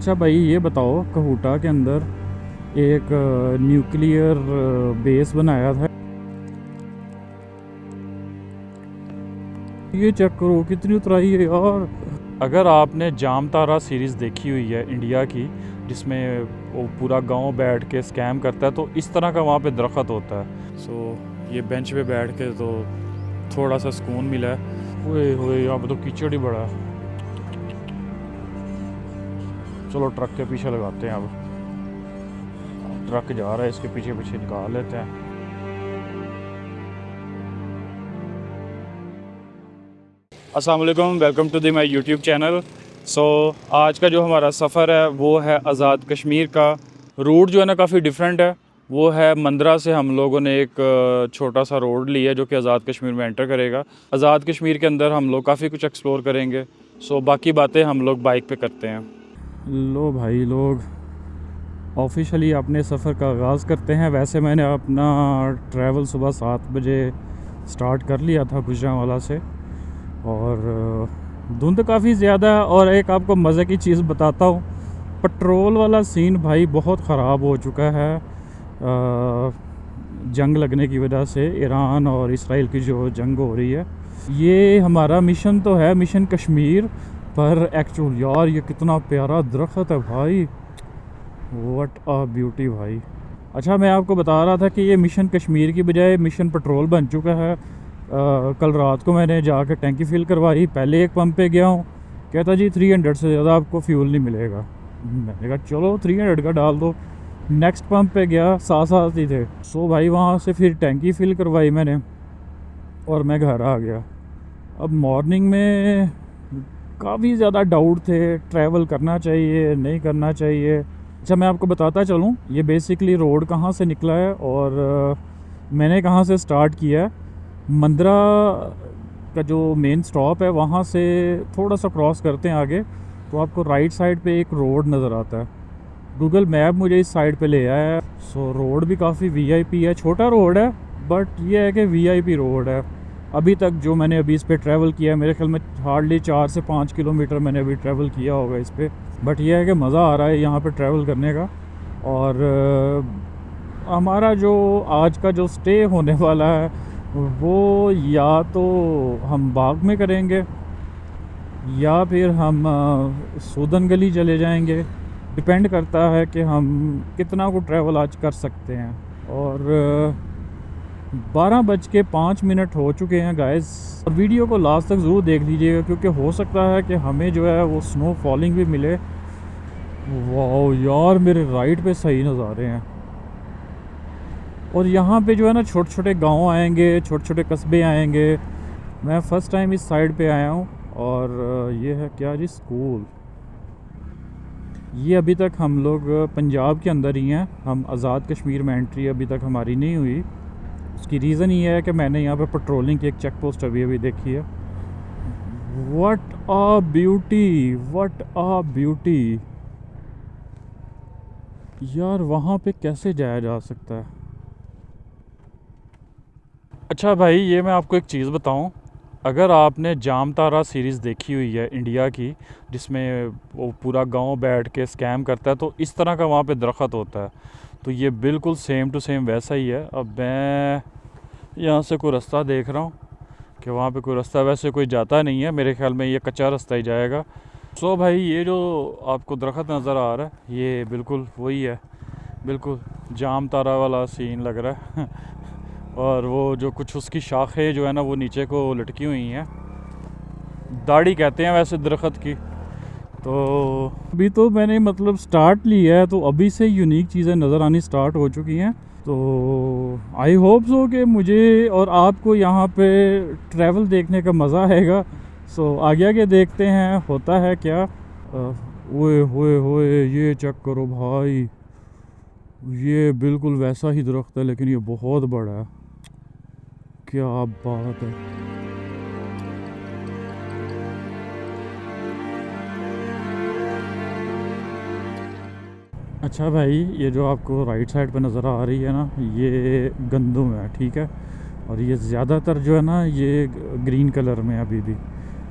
अच्छा भाई ये बताओ, कहूटा के अंदर एक न्यूक्लियर बेस बनाया था। ये चेक करो कितनी उतराई है यार। अगर आपने जाम तारा सीरीज़ देखी हुई है इंडिया की, जिसमें वो पूरा गांव बैठ के स्कैम करता है, तो इस तरह का वहाँ पे दरख्त होता है। ये बेंच पे बैठ के तो थोड़ा सा सुकून मिला है। ओए होए, यहाँ पे तो कीचड़ ही बड़ा है। चलो ट्रक के पीछे लगाते हैं। अब ट्रक जा रहा है, इसके पीछे पीछे निकाल लेते हैं। अस्सलाम वालेकुम, welcome to the my YouTube channel. आज का जो हमारा सफ़र है वो है आज़ाद कश्मीर का। रूट जो है ना काफ़ी डिफरेंट है। वो है मंदरा से हम लोगों ने एक छोटा सा रोड लिया जो कि आज़ाद कश्मीर में एंटर करेगा। आज़ाद कश्मीर के अंदर हम लोग काफ़ी कुछ एक्सप्लोर करेंगे। बाकी बातें हम लोग बाइक पे करते हैं। लो भाई लोग ऑफिशियली अपने सफ़र का आगाज़ करते हैं। वैसे मैंने अपना ट्रैवल सुबह 7 बजे स्टार्ट कर लिया था गुजरांवाला से, और धुंध काफ़ी ज़्यादा है। और एक आपको मज़े की चीज़ बताता हूँ, पेट्रोल वाला सीन भाई बहुत ख़राब हो चुका है जंग लगने की वजह से। ईरान और इसराइल की जो जंग हो रही है, ये हमारा मिशन तो है, मिशन कश्मीर, पर एक्चुअल यार ये कितना प्यारा दरख्त है भाई, व्हाट अ ब्यूटी भाई। अच्छा, मैं आपको बता रहा था कि ये मिशन कश्मीर की बजाय मिशन पेट्रोल बन चुका है। कल रात को मैंने जाकर टैंकी फिल करवाई। पहले एक पंप पे गया हूँ, कहता जी 300 से ज़्यादा आपको फ्यूल नहीं मिलेगा। मैंने कहा चलो 300 का डाल दो। नेक्स्ट पंप पे गया, साथ साथ ही थे। भाई वहाँ से फिर टैंकी फिल करवाई मैंने और मैं घर आ गया। अब मॉर्निंग में काफ़ी ज़्यादा डाउट थे, ट्रैवल करना चाहिए नहीं करना चाहिए। अच्छा, मैं आपको बताता चलूँ ये बेसिकली रोड कहाँ से निकला है और मैंने कहाँ से स्टार्ट किया है। मंदरा का जो मेन स्टॉप है वहाँ से थोड़ा सा क्रॉस करते हैं आगे, तो आपको राइट साइड पे एक रोड नज़र आता है। गूगल मैप मुझे इस साइड पे ले आया है। रोड भी काफ़ी वीआईपी है, छोटा रोड है बट ये है कि वीआईपी रोड है। अभी तक जो मैंने अभी इस पे ट्रैवल किया है, मेरे ख्याल में हार्डली 4 से 5 किलोमीटर मैंने अभी ट्रैवल किया होगा इस पे। बट ये है कि मज़ा आ रहा है यहाँ पे ट्रैवल करने का। और हमारा जो आज का जो स्टे होने वाला है वो या तो हम बाग में करेंगे या फिर हम सूदन गली चले जाएंगे। डिपेंड करता है कि हम कितना को ट्रैवल आज कर सकते हैं। और 12:05 हो चुके हैं गाइस। और वीडियो को लास्ट तक ज़रूर देख लीजिएगा, क्योंकि हो सकता है कि हमें जो है वो स्नो फॉलिंग भी मिले। वाह यार, मेरे राइट पे सही नज़ारे हैं। और यहाँ पे जो है ना छोटे छोटे गांव आएंगे, छोटे छोटे कस्बे आएंगे। मैं फ़र्स्ट टाइम इस साइड पे आया हूँ। और ये है क्या जी, स्कूल। ये अभी तक हम लोग पंजाब के अंदर ही हैं। हम आज़ाद कश्मीर में एंट्री अभी तक हमारी नहीं हुई। उसकी रीज़न ये है कि मैंने यहाँ पे पेट्रोलिंग की एक चेक पोस्ट अभी देखी है। What a beauty, what a beauty यार, वहाँ पे कैसे जाया जा सकता है। अच्छा भाई, ये मैं आपको एक चीज़ बताऊं, अगर आपने जाम तारा सीरीज़ देखी हुई है इंडिया की, जिसमें वो पूरा गांव बैठ के स्कैम करता है, तो इस तरह का वहाँ पे दरख्त होता है। तो ये बिल्कुल सेम टू सेम वैसा ही है। अब मैं यहाँ से कोई रास्ता देख रहा हूँ कि वहाँ पे कोई रास्ता वैसे कोई जाता नहीं है। मेरे ख्याल में ये कच्चा रास्ता ही जाएगा। भाई ये जो आपको दरख्त नज़र आ रहा है ये बिल्कुल वही है, बिल्कुल जाम तारा वाला सीन लग रहा है। और वो जो कुछ उसकी शाखें जो है ना वो नीचे को लटकी हुई हैं, दाढ़ी कहते हैं वैसे दरख्त की। तो अभी तो मैंने मतलब स्टार्ट लिया है, तो अभी से यूनिक चीज़ें नज़र आनी स्टार्ट हो चुकी हैं। तो आई होप सो कि मुझे और आपको यहाँ पे ट्रैवल देखने का मज़ा आएगा। आगे आगे देखते हैं होता है क्या। ओए होए होए, ये चेक करो भाई, ये बिल्कुल वैसा ही दरख्त है लेकिन ये बहुत बड़ा है। क्या बात है। अच्छा भाई, ये जो आपको राइट साइड पे नज़र आ रही है ना, ये गंदम है, ठीक है। और ये ज़्यादातर जो है ना ये ग्रीन कलर में अभी भी,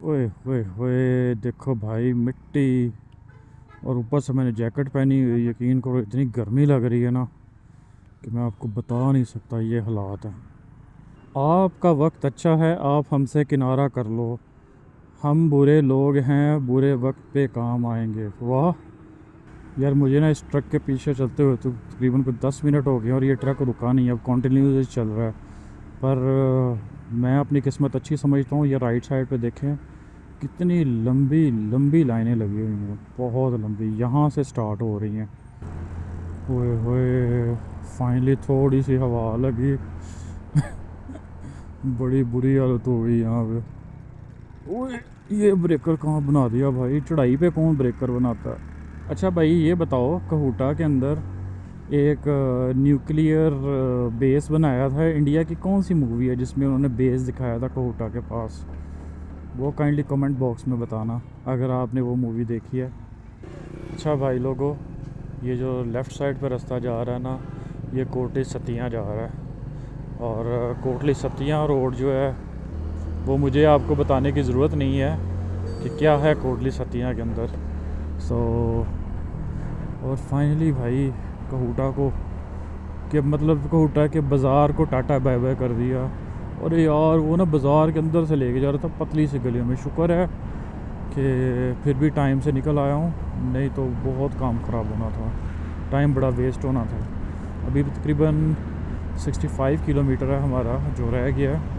ओए ओए ओए, देखो भाई मिट्टी, और ऊपर से मैंने जैकेट पहनी हुई। यकीन करो इतनी गर्मी लग रही है ना कि मैं आपको बता नहीं सकता, ये हालात हैं। आपका वक्त अच्छा है, आप हमसे किनारा कर लो, हम बुरे लोग हैं, बुरे वक्त पे काम आएंगे। वाह यार, मुझे ना इस ट्रक के पीछे चलते हुए तो तकरीबन कुछ 10 मिनट हो गए और ये ट्रक रुका नहीं है, अब कंटिन्यूस चल रहा है। पर मैं अपनी किस्मत अच्छी समझता हूँ। ये राइट साइड पे देखें कितनी लंबी लंबी लाइनें लगी हुई हैं, बहुत लंबी, यहाँ से स्टार्ट हो रही हैं। ओए होए, फाइनली थोड़ी सी हवा लगी। बड़ी बुरी हालत हो गई यहाँ पे। ओए, ये ब्रेकर कहाँ बना दिया भाई, चढ़ाई पे कौन ब्रेकर बनाता है। अच्छा भाई ये बताओ, कहूटा के अंदर एक न्यूक्लियर बेस बनाया था, इंडिया की कौन सी मूवी है जिसमें उन्होंने बेस दिखाया था कहूटा के पास? वो काइंडली कमेंट बॉक्स में बताना अगर आपने वो मूवी देखी है। अच्छा भाई लोगों, ये जो लेफ़्ट साइड पर रास्ता जा रहा है ना, ये कोटली सतियाँ जा रहा है। और कोटली सतियाँ रोड जो है वो मुझे आपको बताने की ज़रूरत नहीं है कि क्या है कोटली सतियाँ के अंदर। और फाइनली भाई कहूटा को, कि मतलब कहूटा के बाज़ार को टाटा बाय बाय कर दिया। और यार वो ना बाज़ार के अंदर से लेके जा रहा था पतली सी गलियों में। शुक्र है कि फिर भी टाइम से निकल आया हूँ, नहीं तो बहुत काम ख़राब होना था, टाइम बड़ा वेस्ट होना था। अभी भी तकरीबन 65 किलोमीटर है हमारा जो रह गया है।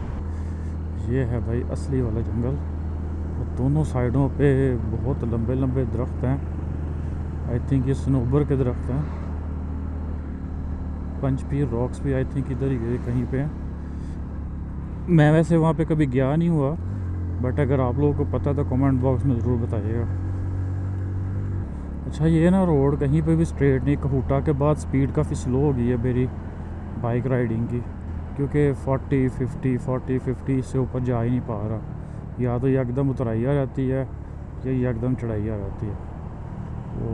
ये है भाई असली वाला जंगल, और दोनों साइडों पे बहुत लंबे लंबे दरख्त हैं। आई थिंक ये सनोबर के दरख्त हैं। पंचपीर रॉक्स भी आई थिंक इधर ही कहीं पे हैं। मैं वैसे वहाँ पे कभी गया नहीं हुआ, बट अगर आप लोगों को पता तो कमेंट बॉक्स में ज़रूर बताइएगा। अच्छा ये ना रोड कहीं पे भी स्ट्रेट नहीं, कहूटा के बाद स्पीड काफ़ी स्लो हो गई है मेरी बाइक राइडिंग की, क्योंकि 40 50 से ऊपर जा ही नहीं पा रहा। या तो एकदम उतराई आ जाती है या एकदम चढ़ाई आ जाती है। तो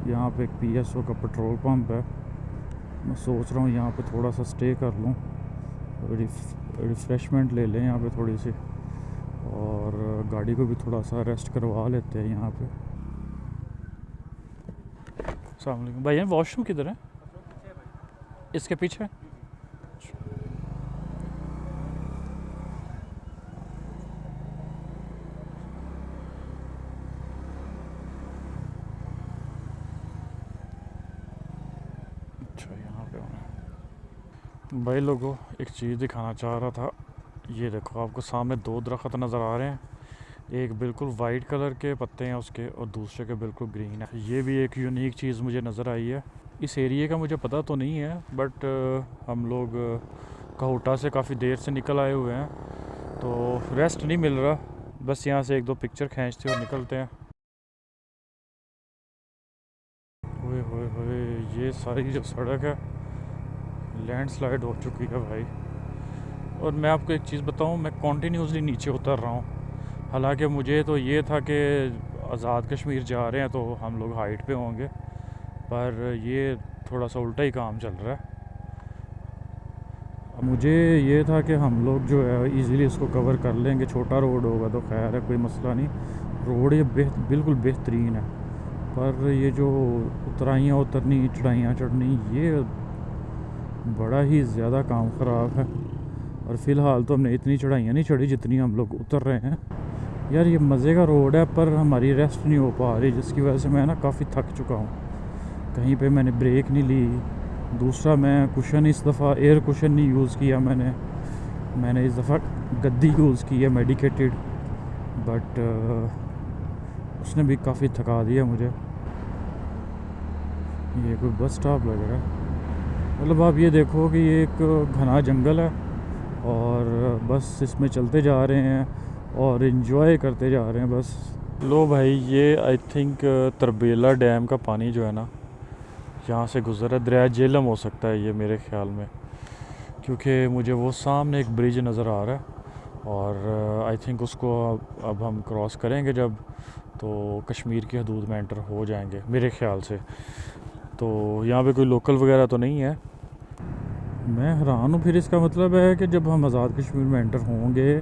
यहाँ पे एक PSO का पेट्रोल पंप है, मैं सोच रहा हूँ यहाँ पे थोड़ा सा स्टे कर लूँ, रिफ़्रेशमेंट ले लें यहाँ पे थोड़ी सी, और गाड़ी को भी थोड़ा सा रेस्ट करवा लेते हैं यहाँ पे। अस्सलाम वालेकुम भाई, वॉशरूम किधर है? इसके पीछे। अच्छा यहाँ पे होना। भाई लोगों, एक चीज़ दिखाना चाह रहा था। ये देखो आपको सामने दो दरख्त नज़र आ रहे हैं, एक बिल्कुल वाइट कलर के पत्ते हैं उसके और दूसरे के बिल्कुल ग्रीन है। ये भी एक यूनिक चीज़ मुझे नज़र आई है। इस एरिया का मुझे पता तो नहीं है, बट हम लोग कहूटा से काफ़ी देर से निकल आए हुए हैं, तो रेस्ट नहीं मिल रहा, बस यहाँ से एक दो पिक्चर खींचते और निकलते हैं। ओए होए होए, ये सारी जो सड़क है लैंडस्लाइड हो चुकी है भाई। और मैं आपको एक चीज़ बताऊं, मैं कॉन्टीन्यूसली नीचे उतर रहा हूं। हालांकि मुझे तो ये था कि आज़ाद कश्मीर जा रहे हैं तो हम लोग हाइट पे होंगे, पर ये थोड़ा सा उल्टा ही काम चल रहा है। मुझे ये था कि हम लोग जो है इजीली इसको कवर कर लेंगे, छोटा रोड होगा तो खैर है, कोई मसला नहीं। रोड ये बिल्कुल बेहतरीन है, पर ये जो उतराइयाँ उतरनी, चढ़ाइयाँ चढ़नी, ये बड़ा ही ज़्यादा काम ख़राब है। और फ़िलहाल तो हमने इतनी चढ़ाइयाँ नहीं चढ़ी जितनी हम लोग उतर रहे हैं। यार ये मज़े का रोड है, पर हमारी रेस्ट नहीं हो पा रही, जिसकी वजह से मैं ना काफ़ी थक चुका हूँ। कहीं पे मैंने ब्रेक नहीं ली। दूसरा, मैं कुशन इस दफ़ा एयर कुशन नहीं यूज़ किया मैंने इस दफ़ा गद्दी यूज़ की है मेडिकेटेड, बट उसने भी काफ़ी थका दिया मुझे। ये कोई बस स्टॉप लग रहा है। मतलब आप ये देखो कि ये एक घना जंगल है और बस इसमें चलते जा रहे हैं और इन्जॉय करते जा रहे हैं बस। लो भाई, ये आई थिंक तरबेला डैम का पानी जो है ना, यहाँ से गुजर है। दरिया झेलम हो सकता है ये मेरे ख़्याल में, क्योंकि मुझे वो सामने एक ब्रिज नज़र आ रहा है और आई थिंक उसको अब हम क्रॉस करेंगे जब, तो कश्मीर की हदूद में एंटर हो जाएंगे मेरे ख़्याल से। तो यहाँ पे कोई लोकल वगैरह तो नहीं है। मैं हैरान हूँ, फिर इसका मतलब है कि जब हम आज़ाद कश्मीर में एंटर होंगे